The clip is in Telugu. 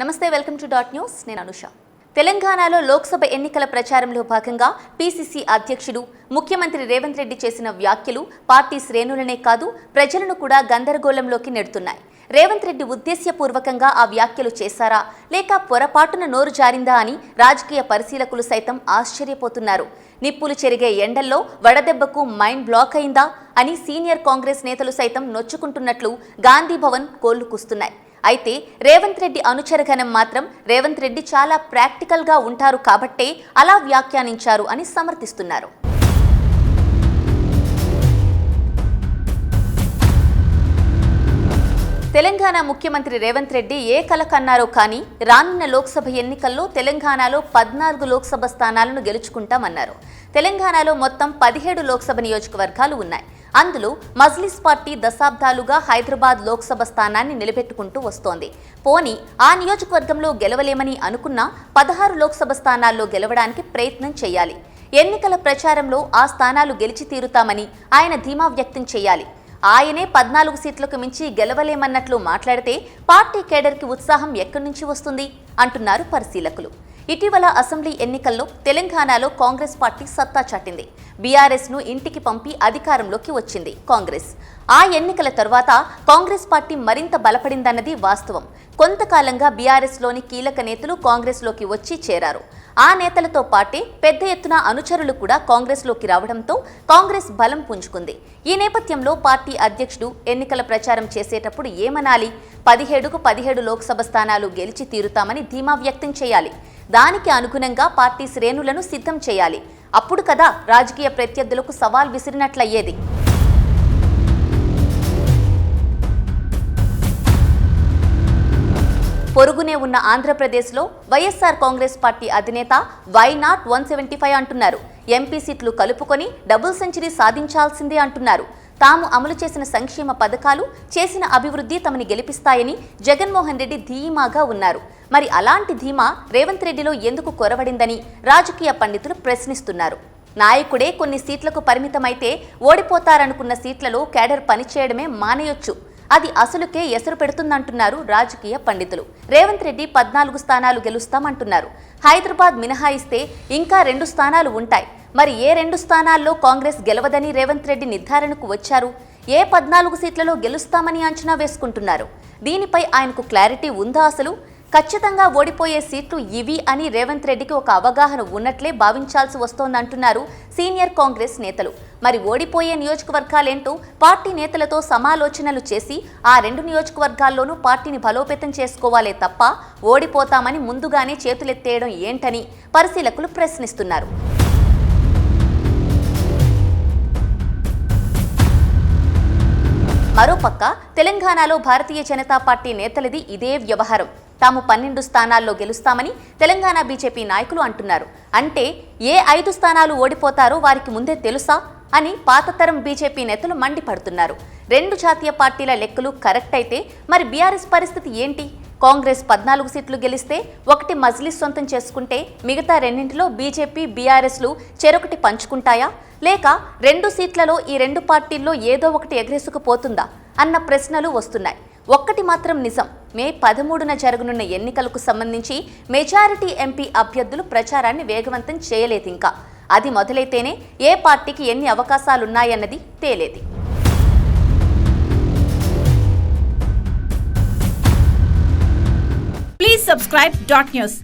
నమస్తే, వెల్కమ్ టు డాట్ న్యూస్. నేను అనుష. తెలంగాణలో లోక్సభ ఎన్నికల ప్రచారంలో భాగంగా పీసీసీ అధ్యక్షుడు ముఖ్యమంత్రి రేవంత్ రెడ్డి చేసిన వ్యాఖ్యలు పార్టీ శ్రేణులనే కాదు ప్రజలను కూడా గందరగోళంలోకి నెడుతున్నాయి. రేవంత్ రెడ్డి ఉద్దేశ్యపూర్వకంగా ఆ వ్యాఖ్యలు చేశారా లేక పొరపాటున నోరు జారిందా అని రాజకీయ పరిశీలకులు సైతం ఆశ్చర్యపోతున్నారు. నిప్పులు చెరిగే ఎండల్లో వడదెబ్బకు మైండ్ బ్లాక్ అయిందా అని సీనియర్ కాంగ్రెస్ నేతలు సైతం నొచ్చుకుంటున్నట్లు గాంధీ భవన్ కోళ్లు కూస్తున్నాయి. అయితే రేవంత్ రెడ్డి అనుచరగణం మాత్రం రేవంత్ రెడ్డి చాలా ప్రాక్టికల్గా ఉంటారు కాబట్టే అలా వ్యాఖ్యానించారు అని సమర్థిస్తున్నారు. తెలంగాణ ముఖ్యమంత్రి రేవంత్ రెడ్డి ఏ కల కన్నారో కానీ రానున్న లోక్సభ ఎన్నికల్లో తెలంగాణలో 14 లోక్సభ స్థానాలను గెలుచుకుంటామన్నారు. తెలంగాణలో మొత్తం 17 లోక్సభ నియోజకవర్గాలు ఉన్నాయి. అందులో మజ్లిస్ పార్టీ దశాబ్దాలుగా హైదరాబాద్ లోక్సభ స్థానాన్ని నిలబెట్టుకుంటూ వస్తోంది. పోనీ ఆ నియోజకవర్గంలో గెలవలేమని అనుకున్నా 16 లోక్సభ స్థానాల్లో గెలవడానికి ప్రయత్నం చేయాలి. ఎన్నికల ప్రచారంలో ఆ స్థానాలు గెలిచి తీరుతామని ఆయన ధీమా వ్యక్తం చేయాలి. ఆయనే 14 సీట్లకు మించి గెలవలేమన్నట్లు మాట్లాడితే పార్టీ కేడర్కి ఉత్సాహం ఎక్కడి నుంచి వస్తుంది అంటున్నారు పరిశీలకులు. ఇటీవల అసెంబ్లీ ఎన్నికల్లో తెలంగాణలో కాంగ్రెస్ పార్టీ సత్తా చాటింది. బీఆర్ఎస్ను ఇంటికి పంపి అధికారంలోకి వచ్చింది కాంగ్రెస్. ఆ ఎన్నికల తర్వాత కాంగ్రెస్ పార్టీ మరింత బలపడిందన్నది వాస్తవం. కొంతకాలంగా బీఆర్ఎస్లోని కీలక నేతలు కాంగ్రెస్లోకి వచ్చి చేరారు. ఆ నేతలతో పాటే పెద్ద ఎత్తున అనుచరులు కూడా కాంగ్రెస్లోకి రావడంతో కాంగ్రెస్ బలం పుంజుకుంది. ఈ నేపథ్యంలో పార్టీ అధ్యక్షుడు ఎన్నికల ప్రచారం చేసేటప్పుడు ఏమనాలి? 17కు 17 లోక్సభ స్థానాలు గెలిచి తీరుతామని ధీమా వ్యక్తం చేయాలి. దానికి అనుగుణంగా పార్టీ శ్రేణులను సిద్ధం చేయాలి. అప్పుడు కదా రాజకీయ ప్రత్యర్థులకు సవాల్ విసిరినట్లయ్యేది. పొరుగునే ఉన్న ఆంధ్రప్రదేశ్లో వైఎస్ఆర్ కాంగ్రెస్ పార్టీ అధినేత వై నాట్ 175 అంటున్నారు. ఎంపీ సీట్లు కలుపుకొని డబుల్ సెంచరీ సాధించాల్సిందే అంటున్నారు. తాము అమలు చేసిన సంక్షేమ పథకాలు, చేసిన అభివృద్ధి తమని గెలిపిస్తాయని జగన్మోహన్ రెడ్డి ధీమాగా ఉన్నారు. మరి అలాంటి ధీమా రేవంత్ రెడ్డిలో ఎందుకు కొరవడిందని రాజకీయ పండితులు ప్రశ్నిస్తున్నారు. నాయకుడే కొన్ని సీట్లకు పరిమితమైతే ఓడిపోతారనుకున్న సీట్లలో కేడర్ పనిచేయడమే మానేయొచ్చు. అది అసలుకే ఎసరు పెడుతుందంటున్నారు రాజకీయ పండితులు. రేవంత్ రెడ్డి 14 స్థానాలు గెలుస్తామంటున్నారు. హైదరాబాద్ మినహాయిస్తే ఇంకా 2 స్థానాలు ఉంటాయి. మరి ఏ 2 స్థానాల్లో కాంగ్రెస్ గెలవదని రేవంత్ రెడ్డి నిర్ధారణకు వచ్చారు? ఏ 14 సీట్లలో గెలుస్తామని అంచనా వేసుకుంటున్నారు? దీనిపై ఆయనకు క్లారిటీ ఉందా? అసలు ఖచ్చితంగా ఓడిపోయే సీట్లు ఇవి అని రేవంత్ రెడ్డికి ఒక అవగాహన ఉన్నట్లే భావించాల్సి వస్తోందంటున్నారు సీనియర్ కాంగ్రెస్ నేతలు. మరి ఓడిపోయే నియోజకవర్గాలేంటో పార్టీ నేతలతో సమాలోచనలు చేసి ఆ 2 నియోజకవర్గాల్లోనూ పార్టీని బలోపేతం చేసుకోవాలే తప్ప ఓడిపోతామని ముందుగానే చేతులెత్తేయడం ఏంటని పరిశీలకులు ప్రశ్నిస్తున్నారు. మరోపక్క తెలంగాణలో భారతీయ జనతా పార్టీ నేతలది ఇదే వ్యవహారం. తాము 12 స్థానాల్లో గెలుస్తామని తెలంగాణ బీజేపీ నాయకులు అంటున్నారు. అంటే ఏ 5 స్థానాలు ఓడిపోతారో వారికి ముందే తెలుసా అని పాతతరం బీజేపీ నేతలు మండిపడుతున్నారు. 2 జాతీయ పార్టీల లెక్కలు కరెక్ట్ అయితే మరి బీఆర్ఎస్ పరిస్థితి ఏంటి? కాంగ్రెస్ 14 సీట్లు గెలిస్తే 1 మజ్లిస్ సొంతం చేసుకుంటే మిగతా 2 బీజేపీ బీఆర్ఎస్లు చెరొకటి పంచుకుంటాయా? లేక 2 సీట్లలో ఈ 2 పార్టీల్లో ఏదో ఒకటి ఎగరేసుకుపోతుందా అన్న ప్రశ్నలు వస్తున్నాయి. ఒక్కటి మాత్రం నిజం, మే 13న జరగనున్న ఎన్నికలకు సంబంధించి మెజారిటీ ఎంపీ అభ్యర్థులు ప్రచారాన్ని వేగవంతం చేయలేదు. ఇంకా అది మొదలైతేనే ఏ పార్టీకి ఎన్ని అవకాశాలున్నాయన్నది తేలేది. Please subscribe Dot News.